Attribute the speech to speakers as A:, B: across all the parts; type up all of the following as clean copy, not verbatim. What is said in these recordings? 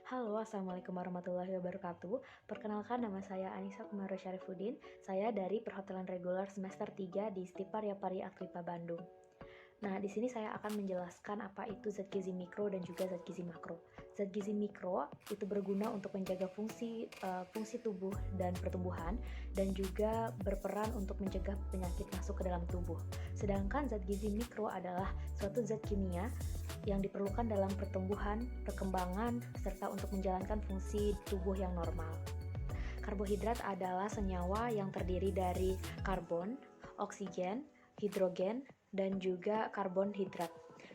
A: Halo, Assalamualaikum warahmatullahi wabarakatuh. Perkenalkan, nama saya Anissa Kumaro Syarifuddin. Saya dari Perhotelan Reguler semester 3 di Stipar Yapari Akripa Bandung. Nah, di sini saya akan menjelaskan apa itu zat gizi mikro dan juga zat gizi makro. Zat gizi mikro itu berguna untuk menjaga fungsi tubuh dan pertumbuhan, dan juga berperan untuk mencegah penyakit masuk ke dalam tubuh. Sedangkan zat gizi mikro adalah suatu zat kimia yang diperlukan dalam pertumbuhan, perkembangan, serta untuk menjalankan fungsi tubuh yang normal. Karbohidrat adalah senyawa yang terdiri dari karbon, oksigen, hidrogen, dan juga karbon hidrat.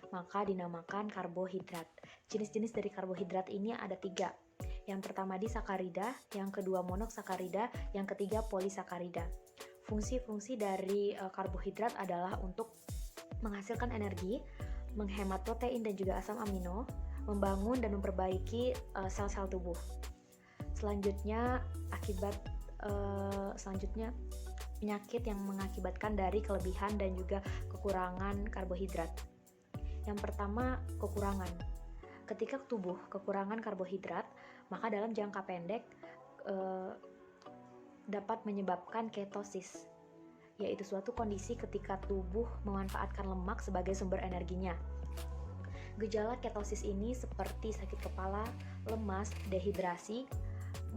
A: Maka dinamakan karbohidrat. Jenis-jenis dari karbohidrat ini ada 3. Yang pertama disakarida, yang kedua monosakarida, yang ketiga polisakarida. Fungsi-fungsi dari karbohidrat adalah untuk menghasilkan energi, menghemat protein dan juga asam amino, membangun dan memperbaiki sel-sel tubuh. Selanjutnya penyakit yang mengakibatkan dari kelebihan dan juga kekurangan karbohidrat. Yang pertama, kekurangan. Ketika tubuh kekurangan karbohidrat, maka dalam jangka pendek dapat menyebabkan ketosis, yaitu suatu kondisi ketika tubuh memanfaatkan lemak sebagai sumber energinya. Gejala ketosis ini seperti sakit kepala, lemas, dehidrasi,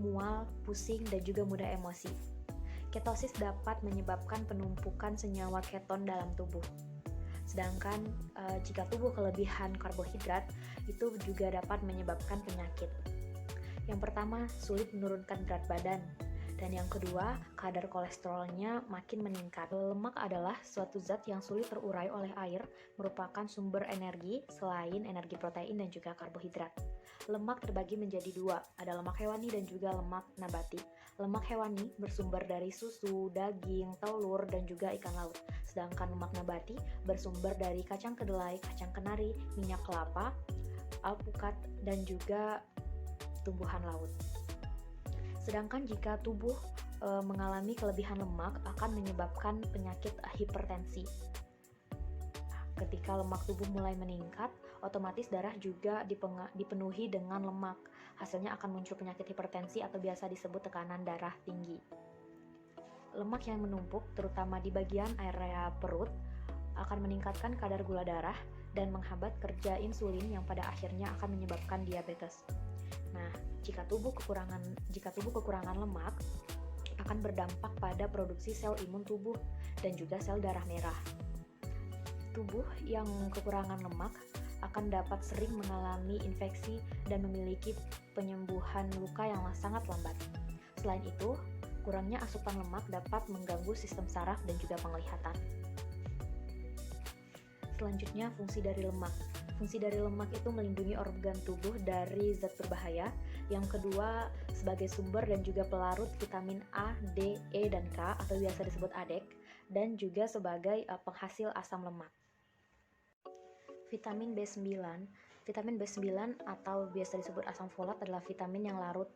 A: mual, pusing, dan juga mudah emosi. Ketosis dapat menyebabkan penumpukan senyawa keton dalam tubuh. Sedangkan jika tubuh kelebihan karbohidrat, itu juga dapat menyebabkan penyakit. Yang pertama, sulit menurunkan berat badan. Dan yang kedua, kadar kolesterolnya makin meningkat. Lemak adalah suatu zat yang sulit terurai oleh air, merupakan sumber energi selain energi protein dan juga karbohidrat. Lemak terbagi menjadi 2, ada lemak hewani dan juga lemak nabati. Lemak hewani bersumber dari susu, daging, telur, dan juga ikan laut. Sedangkan lemak nabati bersumber dari kacang kedelai, kacang kenari, minyak kelapa, alpukat, dan juga tumbuhan laut. Sedangkan jika tubuh mengalami kelebihan lemak akan menyebabkan penyakit hipertensi. Ketika lemak tubuh mulai meningkat, otomatis darah juga dipenuhi dengan lemak. Hasilnya akan muncul penyakit hipertensi atau biasa disebut tekanan darah tinggi. Lemak yang menumpuk, terutama di bagian area perut, akan meningkatkan kadar gula darah dan menghambat kerja insulin yang pada akhirnya akan menyebabkan diabetes. Nah, jika tubuh kekurangan lemak, akan berdampak pada produksi sel imun tubuh dan juga sel darah merah. Tubuh yang kekurangan lemak akan dapat sering mengalami infeksi dan memiliki penyembuhan luka yang sangat lambat. Selain itu, kurangnya asupan lemak dapat mengganggu sistem saraf dan juga penglihatan. Selanjutnya, fungsi dari lemak. Fungsi dari lemak itu melindungi organ tubuh dari zat berbahaya. Yang kedua, sebagai sumber dan juga pelarut vitamin A, D, E, dan K atau biasa disebut ADEK, dan juga sebagai penghasil asam lemak. Vitamin B9 atau biasa disebut asam folat adalah vitamin yang larut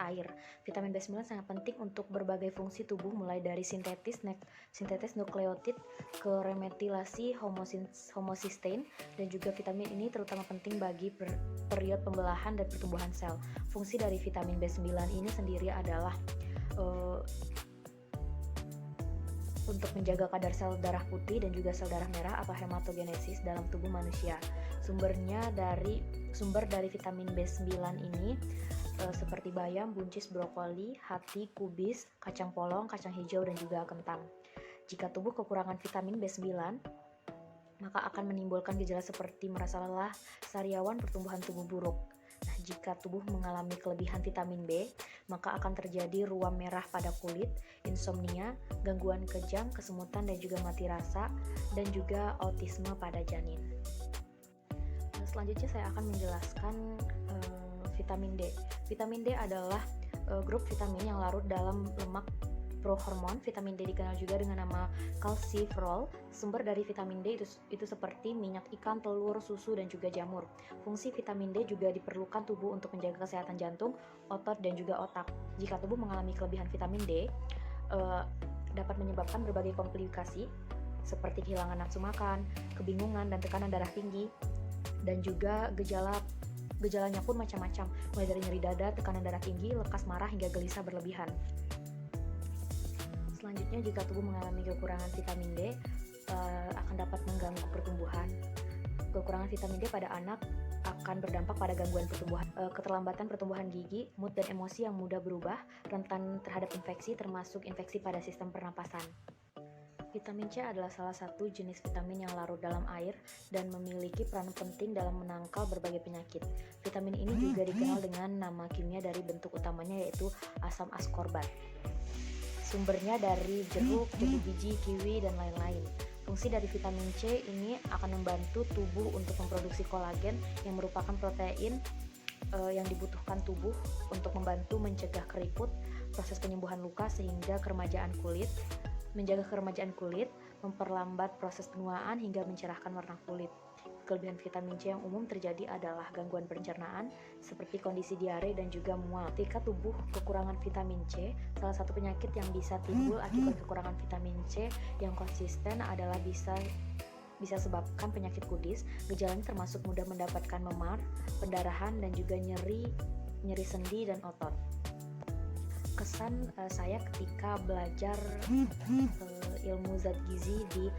A: air. Vitamin B9 sangat penting untuk berbagai fungsi tubuh, mulai dari sintetis nukleotid ke remetilasi homocysteine, dan juga vitamin ini terutama penting bagi periode pembelahan dan pertumbuhan sel. Fungsi dari vitamin B9 ini sendiri adalah untuk menjaga kadar sel darah putih dan juga sel darah merah atau hematogenesis dalam tubuh manusia. Sumber dari vitamin B9 ini seperti bayam, buncis, brokoli, hati, kubis, kacang polong, kacang hijau, dan juga kentang. Jika tubuh kekurangan vitamin B9, maka akan menimbulkan gejala seperti merasa lelah, sariawan, pertumbuhan tubuh buruk. Nah, jika tubuh mengalami kelebihan vitamin B, maka akan terjadi ruam merah pada kulit, insomnia, gangguan kejang, kesemutan, dan juga mati rasa, dan juga autisme pada janin. Selanjutnya saya akan menjelaskan vitamin D. Vitamin D adalah grup vitamin yang larut dalam lemak prohormon. Vitamin D dikenal juga dengan nama calciferol. Sumber dari vitamin D itu seperti minyak ikan, telur, susu, dan juga jamur. Fungsi vitamin D juga diperlukan tubuh untuk menjaga kesehatan jantung, otot, dan juga otak. Jika tubuh mengalami kelebihan vitamin D, dapat menyebabkan berbagai komplikasi seperti kehilangan nafsu makan, kebingungan, dan tekanan darah tinggi, dan juga gejala Gejalanya pun macam-macam, mulai dari nyeri dada, tekanan darah tinggi, lekas marah, hingga gelisah berlebihan. Selanjutnya, jika tubuh mengalami kekurangan vitamin D, akan dapat mengganggu pertumbuhan. Kekurangan vitamin D pada anak akan berdampak pada gangguan pertumbuhan, keterlambatan pertumbuhan gigi, mood dan emosi yang mudah berubah, rentan terhadap infeksi, termasuk infeksi pada sistem pernapasan. Vitamin C adalah salah satu jenis vitamin yang larut dalam air dan memiliki peran penting dalam menangkal berbagai penyakit. Vitamin ini juga dikenal dengan nama kimia dari bentuk utamanya, yaitu asam askorbat. Sumbernya dari jeruk, jambu biji, kiwi, dan lain-lain. Fungsi dari vitamin C ini akan membantu tubuh untuk memproduksi kolagen yang merupakan protein yang dibutuhkan tubuh untuk membantu mencegah keriput, proses penyembuhan luka sehingga keremajaan kulit, menjaga keremajaan kulit, memperlambat proses penuaan hingga mencerahkan warna kulit. Kelebihan vitamin C yang umum terjadi adalah gangguan pencernaan seperti kondisi diare dan juga mual. Ketika tubuh kekurangan vitamin C, salah satu penyakit yang bisa timbul akibat kekurangan vitamin C yang konsisten adalah bisa sebabkan penyakit kudis. Gejalanya termasuk mudah mendapatkan memar, pendarahan, dan juga nyeri sendi dan otot. Kesan saya ketika belajar ilmu zat gizi di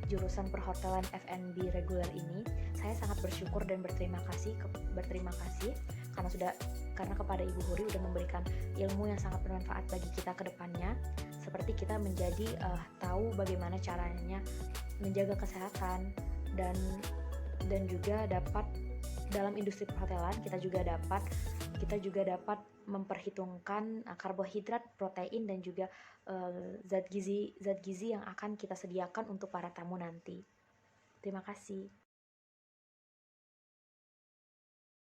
A: jurusan perhotelan F&B reguler ini, saya sangat bersyukur dan berterima kasih karena kepada Ibu Huri udah memberikan ilmu yang sangat bermanfaat bagi kita ke depannya, seperti kita menjadi tahu bagaimana caranya menjaga kesehatan, dan juga dapat dalam industri perhotelan kita juga dapat memperhitungkan karbohidrat, protein, dan juga zat gizi yang akan kita sediakan untuk para tamu nanti. Terima kasih.